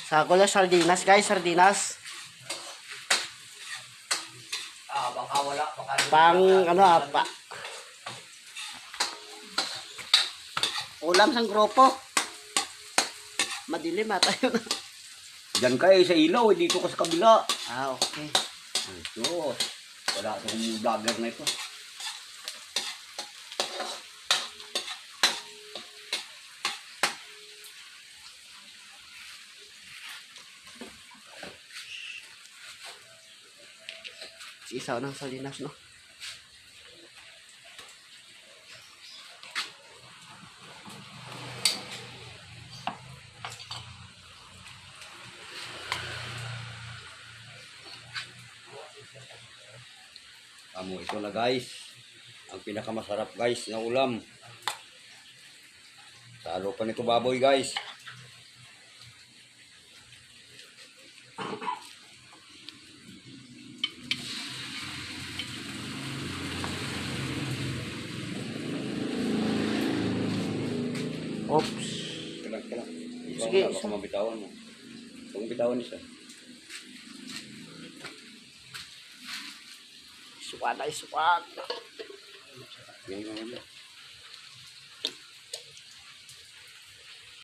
Sako lang sardinas guys, sardinas. Baka wala. Baka Pang ano pa. Ulam sang grupo. Madilim tayo na. Diyan kayo sa ilaw, dito ka sa kabila. Okay. Ito. Wala akong vlogger na ito. Isaw ng sardinas, no? Amo, ito na guys. Ang pinakamasarap guys na ulam. Salo pa nito baboy guys. Oops. Kalang. Sige, Baka mabitawan mo. Kung bitawan isa. Isuan na isuan. Yan.